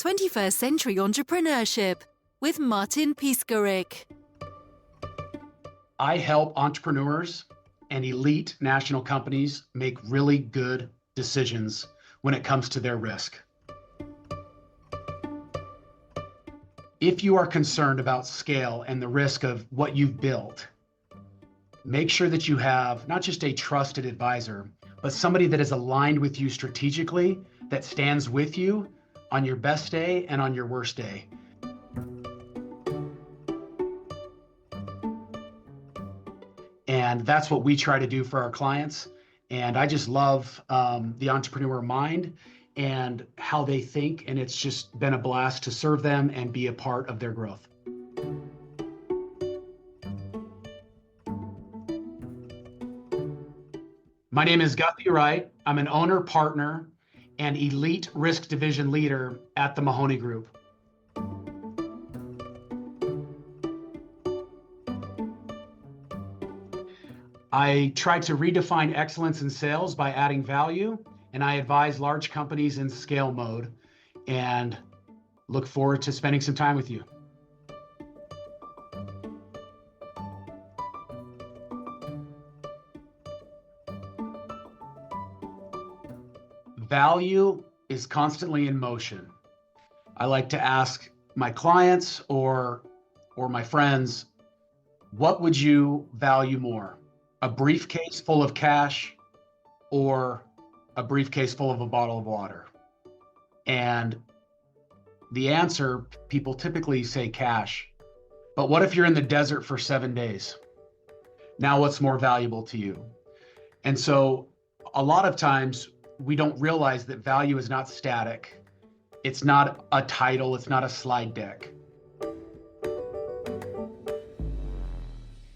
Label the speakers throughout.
Speaker 1: 21st Century Entrepreneurship with Martin Piskarik.
Speaker 2: I help entrepreneurs and elite national companies make really good decisions when it comes to their risk. If you are concerned about scale and the risk of what you've built, make sure that you have not just a trusted advisor, but somebody that is aligned with you strategically, that stands with you on your best day and on your worst day. And that's what we try to do for our clients. And I just love the entrepreneur mind and how they think. And it's just been a blast to serve them and be a part of their growth. My name is Guffy Wright. I'm an owner, partner, and elite risk division leader at the Mahoney Group. I try to redefine excellence in sales by adding value, and I advise large companies in scale mode, and look forward to spending some time with you. Value is constantly in motion. I like to ask my clients or my friends, what would you value more? A briefcase full of cash or a briefcase full of a bottle of water? And the answer, people typically say cash. But what if you're in the desert for 7 days? Now what's more valuable to you? And so a lot of times we don't realize that value is not static. It's not a title, it's not a slide deck.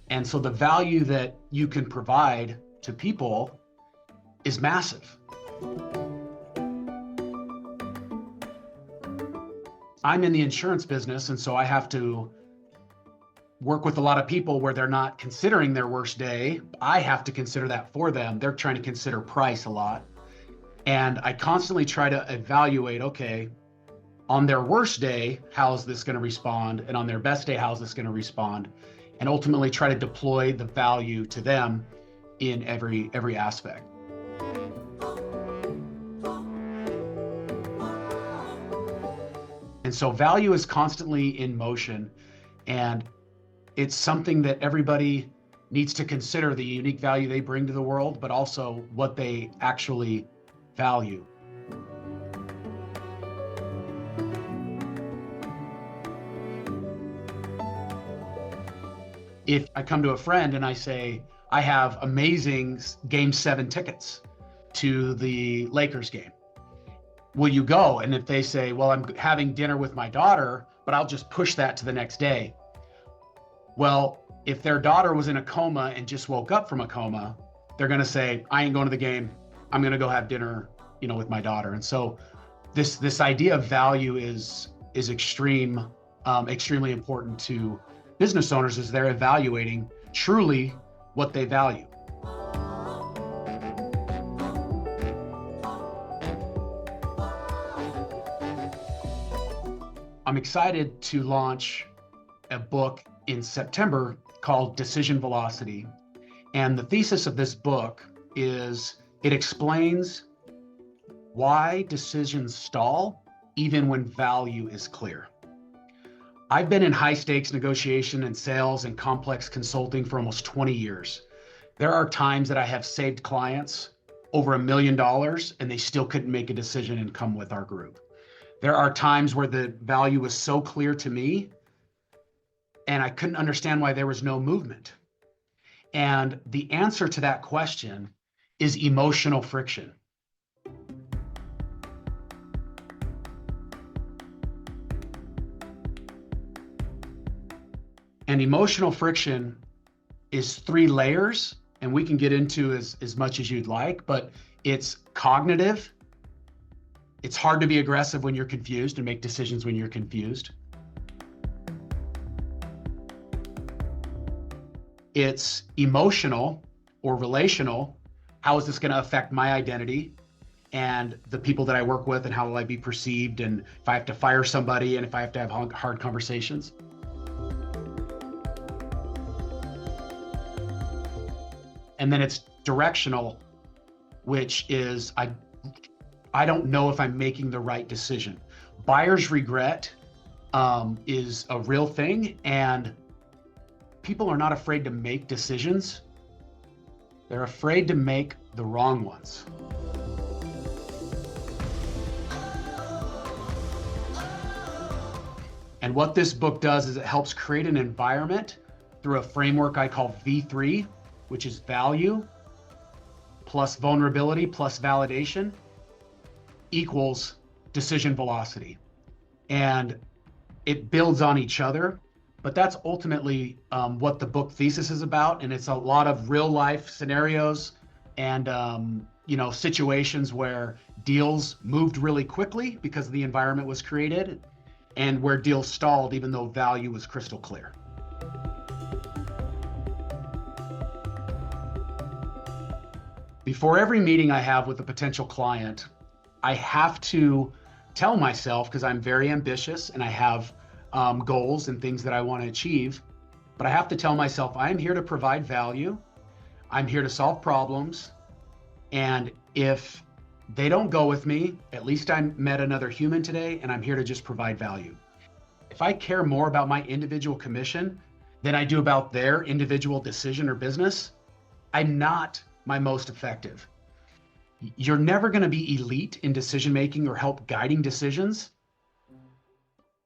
Speaker 2: And so the value that you can provide to people is massive. I'm in the insurance business, and so I have to work with a lot of people where they're not considering their worst day. I have to consider that for them. They're trying to consider price a lot. And I constantly try to evaluate, okay, on their worst day, how is this going to respond? And on their best day, how is this going to respond? And ultimately try to deploy the value to them in every aspect. And so value is constantly in motion, and it's something that everybody needs to consider, the unique value they bring to the world, but also what they actually value. If I come to a friend and I say, I have amazing Game 7 tickets to the Lakers game, will you go? And if they say, well, I'm having dinner with my daughter, but I'll just push that to the next day. Well, if their daughter was in a coma and just woke up from a coma, they're going to say, I ain't going to the game. I'm going to go have dinner, with my daughter. And so this idea of value is extremely important to business owners as they're evaluating truly what they value. I'm excited to launch a book in September called Decision Velocity. And the thesis of this book is it explains why decisions stall even when value is clear. I've been in high stakes negotiation and sales and complex consulting for almost 20 years. There are times that I have saved clients over $1 million and they still couldn't make a decision and come with our group. There are times where the value was so clear to me and I couldn't understand why there was no movement. And the answer to that question is emotional friction. And emotional friction is 3 layers, and we can get into as much as you'd like, but it's cognitive. It's hard to be aggressive when you're confused and make decisions when you're confused. It's emotional or relational. How is this going to affect my identity and the people that I work with and how will I be perceived, and if I have to fire somebody and if I have to have hard conversations. And then it's directional, which is I don't know if I'm making the right decision. Buyer's regret is a real thing, and people are not afraid to make decisions. They're afraid to make the wrong ones. And what this book does is it helps create an environment through a framework I call V3, which is value plus vulnerability plus validation equals decision velocity. And it builds on each other, but that's ultimately what the book thesis is about. And it's a lot of real life scenarios and situations where deals moved really quickly because the environment was created, and where deals stalled even though value was crystal clear. Before every meeting I have with a potential client, I have to tell myself, because I'm very ambitious and I have goals and things that I want to achieve, but I have to tell myself, I'm here to provide value. I'm here to solve problems. And if they don't go with me, at least I met another human today, and I'm here to just provide value. If I care more about my individual commission than I do about their individual decision or business, I'm not my most effective. You're never going to be elite in decision making or help guiding decisions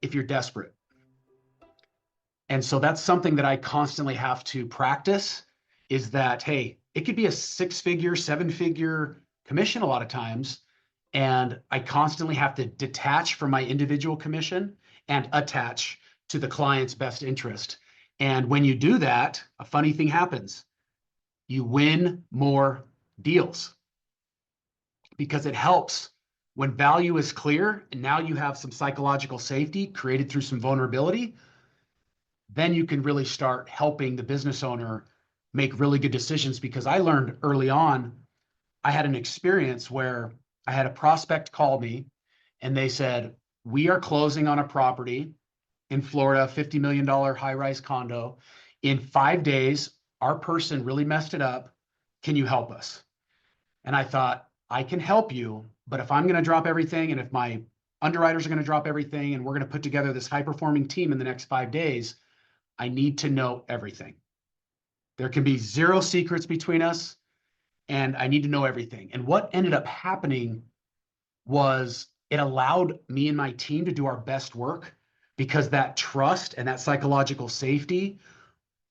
Speaker 2: if you're desperate. And so that's something that I constantly have to practice, is that, hey, it could be a 6-figure, 7-figure commission a lot of times, and I constantly have to detach from my individual commission and attach to the client's best interest. And when you do that, a funny thing happens. You win more deals, because it helps when value is clear and now you have some psychological safety created through some vulnerability. Then you can really start helping the business owner make really good decisions. Because I learned early on, I had an experience where I had a prospect call me and they said, we are closing on a property in Florida, $50 million high-rise condo. In 5 days, our person really messed it up. Can you help us? And I thought, I can help you, but if I'm going to drop everything, and if my underwriters are going to drop everything, and we're going to put together this high-performing team in the next 5 days, I need to know everything. There can be zero secrets between us, and I need to know everything. And what ended up happening was it allowed me and my team to do our best work, because that trust and that psychological safety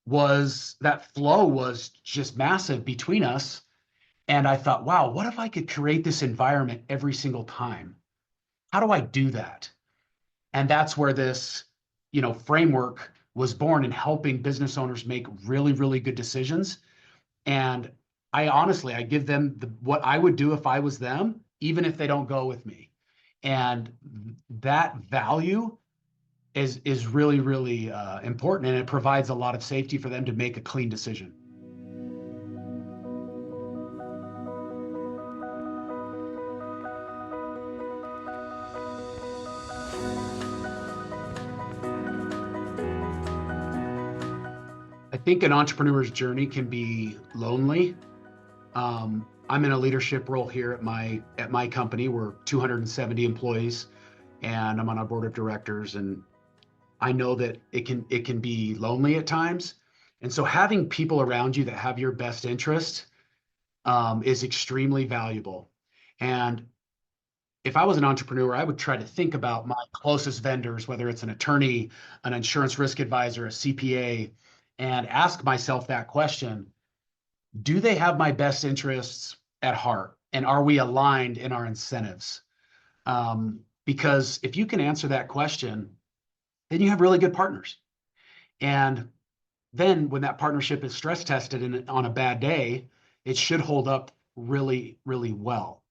Speaker 2: that flow was just massive between us. And I thought, wow, what if I could create this environment every single time? How do I do that? And that's where this, framework was born, in helping business owners make really, really good decisions. And I give them what I would do if I was them, even if they don't go with me. And that value is really, really important, and it provides a lot of safety for them to make a clean decision. I think an entrepreneur's journey can be lonely. I'm in a leadership role here at my company. We're 270 employees, and I'm on our board of directors. And I know that it can be lonely at times. And so having people around you that have your best interest is extremely valuable. And if I was an entrepreneur, I would try to think about my closest vendors, whether it's an attorney, an insurance risk advisor, a CPA, and ask myself that question: do they have my best interests at heart? And are we aligned in our incentives? Because if you can answer that question, then you have really good partners. And then when that partnership is stress tested and on a bad day, it should hold up really, really well.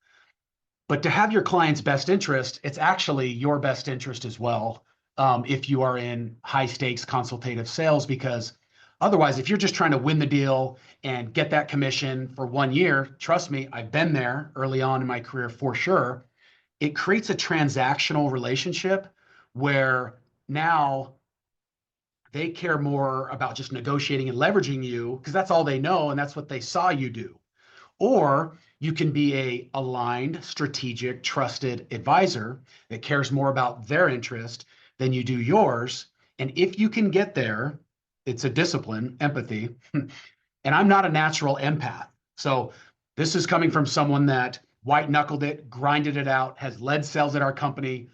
Speaker 2: But to have your client's best interest, it's actually your best interest as well, if you are in high stakes consultative sales, because Otherwise, if you're just trying to win the deal and get that commission for 1 year, trust me, I've been there early on in my career for sure. It creates a transactional relationship where now they care more about just negotiating and leveraging you because that's all they know and that's what they saw you do. Or you can be a aligned, strategic, trusted advisor that cares more about their interest than you do yours. And if you can get there, it's a discipline, empathy. And I'm not a natural empath. So this is coming from someone that white knuckled it, grinded it out, has led sales at our company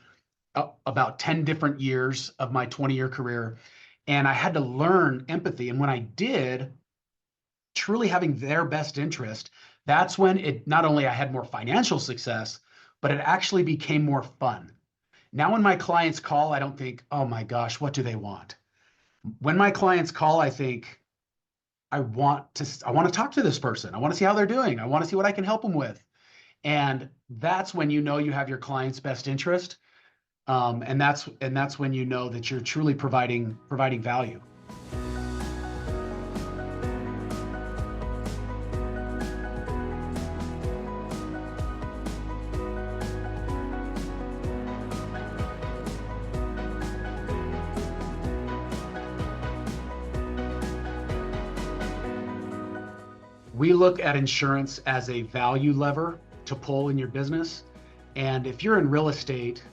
Speaker 2: about 10 different years of my 20-year career. And I had to learn empathy. And when I did, truly having their best interest, that's when it not only I had more financial success, but it actually became more fun. Now, when my clients call, I don't think, oh my gosh, what do they want? When my clients call, I think, I want to talk to this person. I want to see how they're doing. I want to see what I can help them with. And that's when you know you have your client's best interest. And that's when you know that you're truly providing value. We look at insurance as a value lever to pull in your business. And if you're in real estate,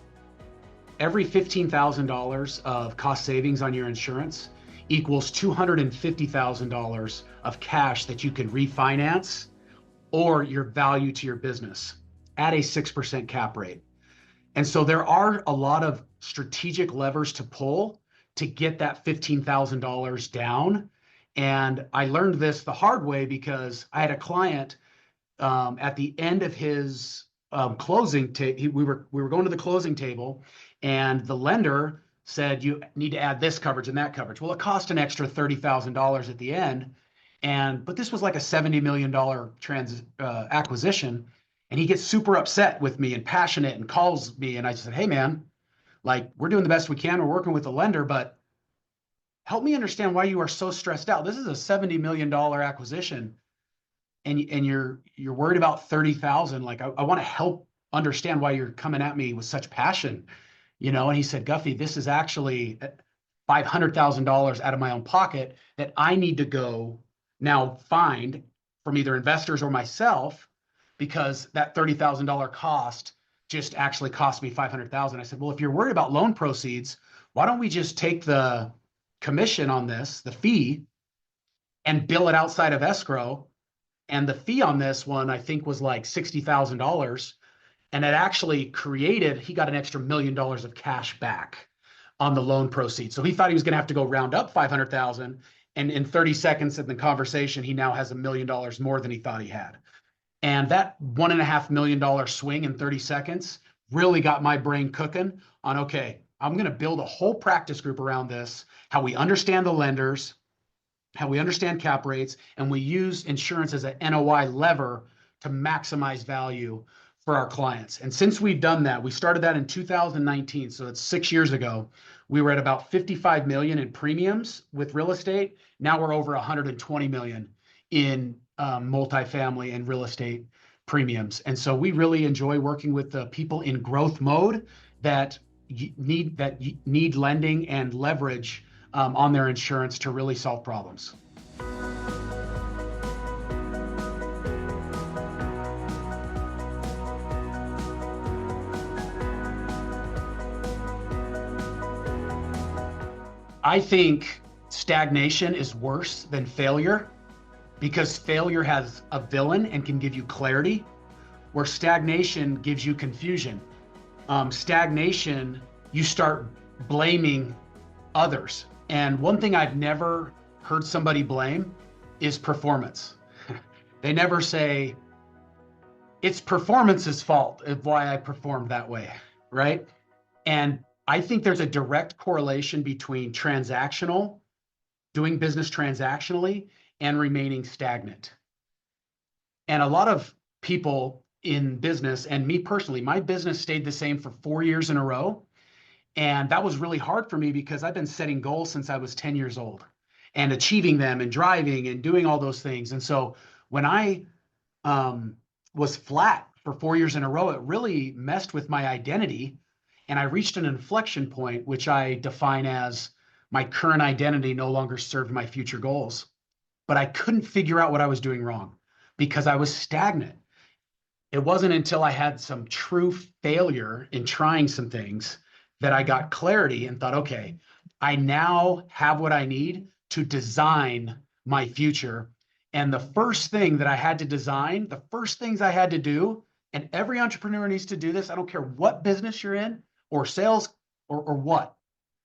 Speaker 2: every $15,000 of cost savings on your insurance equals $250,000 of cash that you can refinance or your value to your business at a 6% cap rate. And so there are a lot of strategic levers to pull to get that $15,000 down. And I learned this the hard way because I had a client at the end of his closing. We were going to the closing table, and the lender said you need to add this coverage and that coverage. Well, it cost an extra $30,000 at the end, but this was like a $70 million acquisition, and he gets super upset with me and passionate and calls me, and I just said, hey man, like we're doing the best we can. We're working with the lender, but help me understand why you are so stressed out. This is a $70 million acquisition, and you're worried about 30,000. Like I want to help understand why you're coming at me with such passion, And he said, Guffy, this is actually $500,000 out of my own pocket that I need to go now find from either investors or myself because that $30,000 cost just actually cost me $500,000. I said, well, if you're worried about loan proceeds, why don't we just take the commission on this, the fee, and bill it outside of escrow? And the fee on this one, I think, was like $60,000. And it actually he got an extra $1 million of cash back on the loan proceeds. So he thought he was going to have to go round up 500,000. And in 30 seconds in the conversation, he now has $1 million more than he thought he had. And that $1.5 million swing in 30 seconds really got my brain cooking on, okay, I'm going to build a whole practice group around this, how we understand the lenders, how we understand cap rates, and we use insurance as an NOI lever to maximize value for our clients. And since we've done that, we started that in 2019, so it's 6 years ago. We were at about 55 million in premiums with real estate. Now we're over 120 million in multifamily and real estate premiums. And so we really enjoy working with the people in growth mode that need lending and leverage on their insurance to really solve problems. I think stagnation is worse than failure because failure has a villain and can give you clarity, where stagnation gives you confusion. Stagnation, you start blaming others. And one thing I've never heard somebody blame is performance. They never say, it's performance's fault of why I performed that way, right? And I think there's a direct correlation between doing business transactionally, and remaining stagnant. And a lot of people in business, and me personally, my business stayed the same for 4 years in a row. And that was really hard for me because I've been setting goals since I was 10 years old. and achieving them and driving and doing all those things. And so when I was flat for 4 years in a row, it really messed with my identity. And I reached an inflection point, which I define as my current identity no longer served my future goals. But I couldn't figure out what I was doing wrong because I was stagnant. It wasn't until I had some true failure in trying some things that I got clarity and thought, okay, I now have what I need to design my future. And the first thing that I had to design, the first things I had to do, and every entrepreneur needs to do this, I don't care what business you're in or sales or what.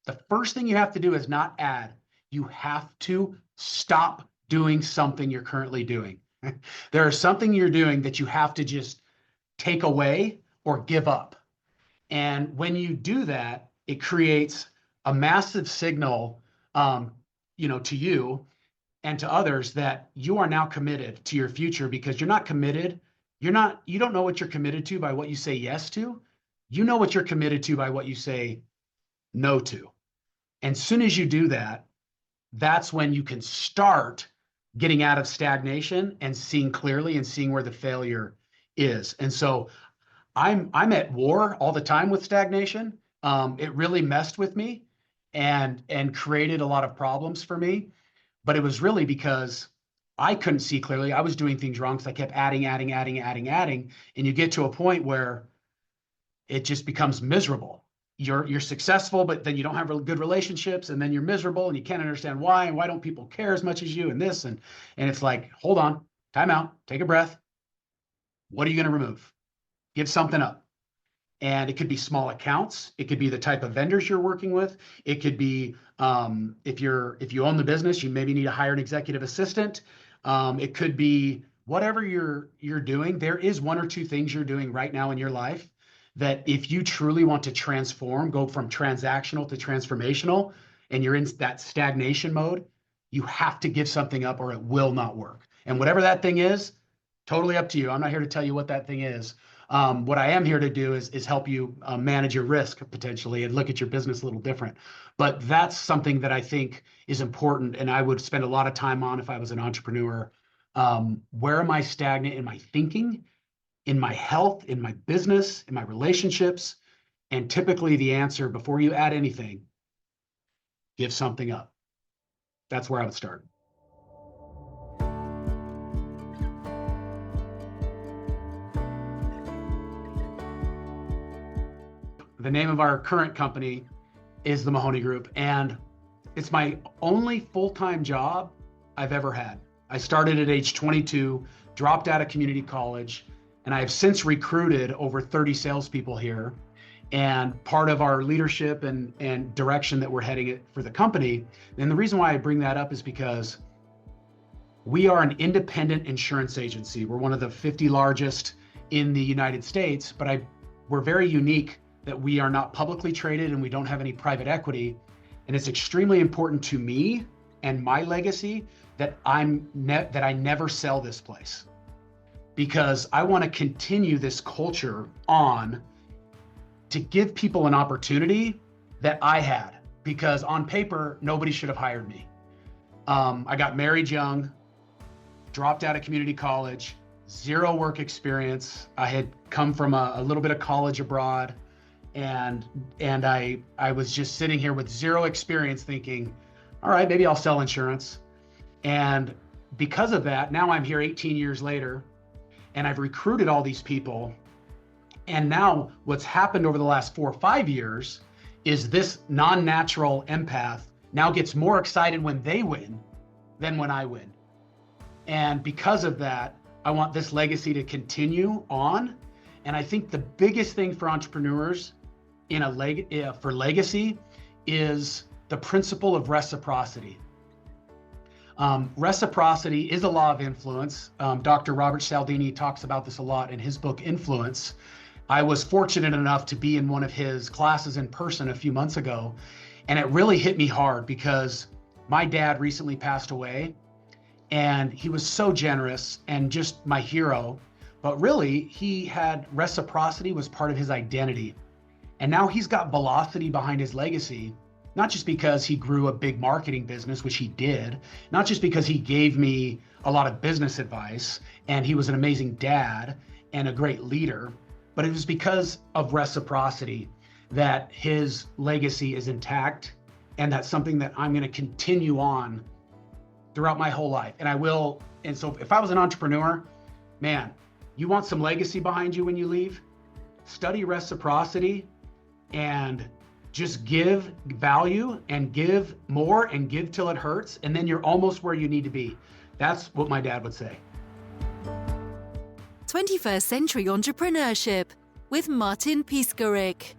Speaker 2: The first thing you have to do is not add. You have to stop doing something you're currently doing. There is something you're doing that you have to just take away or give up. And when you do that, it creates a massive signal, to you and to others that you are now committed to your future, because you're not committed. You don't know what you're committed to by what you say yes to. You know what you're committed to by what you say no to. And as soon as you do that, that's when you can start getting out of stagnation and seeing clearly and seeing where the failure is. And so I'm at war all the time with stagnation. It really messed with me and created a lot of problems for me. But it was really because I couldn't see clearly. I was doing things wrong because I kept adding. And you get to a point where it just becomes miserable. You're successful, but then you don't have really good relationships, and then you're miserable and you can't understand why, and why don't people care as much as you, and this, and it's like, hold on, time out, take a breath. What are you going to remove? Give something up. And it could be small accounts. It could be the type of vendors you're working with. It could be if you own the business, you maybe need to hire an executive assistant. It could be whatever you're doing. There is one or two things you're doing right now in your life that if you truly want to transform, go from transactional to transformational, and you're in that stagnation mode, you have to give something up or it will not work. And whatever that thing is, totally up to you. I'm not here to tell you what that thing is. What I am here to do is help you manage your risk potentially and look at your business a little different. But that's something that I think is important, and I would spend a lot of time on if I was an entrepreneur. Where am I stagnant in my thinking, in my health, in my business, in my relationships? And typically the answer, before you add anything, give something up. That's where I would start. The name of our current company is the Mahoney Group, and it's my only full-time job I've ever had. I started at age 22, dropped out of community college, and I have since recruited over 30 salespeople here. And part of our leadership and direction that we're heading it for the company, and the reason why I bring that up is because we are an independent insurance agency. We're one of the 50 largest in the United States, but we're very unique that we are not publicly traded and we don't have any private equity. And it's extremely important to me and my legacy that I never sell this place, because I want to continue this culture on to give people an opportunity that I had, because on paper, nobody should have hired me. I got married young, dropped out of community college, zero work experience. I had come from a little bit of college abroad, and I was just sitting here with zero experience thinking, all right, maybe I'll sell insurance. And because of that, now I'm here 18 years later, and I've recruited all these people. And now what's happened over the last 4 or 5 years is this non-natural empath now gets more excited when they win than when I win. And because of that, I want this legacy to continue on. And I think the biggest thing for entrepreneurs for legacy is the principle of reciprocity. Reciprocity is a law of influence. Dr. Robert Cialdini talks about this a lot in his book, Influence. I was fortunate enough to be in one of his classes in person a few months ago, and it really hit me hard because my dad recently passed away, and he was so generous and just my hero, but really reciprocity was part of his identity. And now he's got velocity behind his legacy, not just because he grew a big marketing business, which he did, not just because he gave me a lot of business advice and he was an amazing dad and a great leader, but it was because of reciprocity that his legacy is intact, and that's something that I'm going to continue on throughout my whole life. And I will. And so if I was an entrepreneur, man, you want some legacy behind you when you leave? Study reciprocity and just give value and give more and give till it hurts. And then you're almost where you need to be. That's what my dad would say.
Speaker 1: 21st Century Entrepreneurship with Martin Piskarik.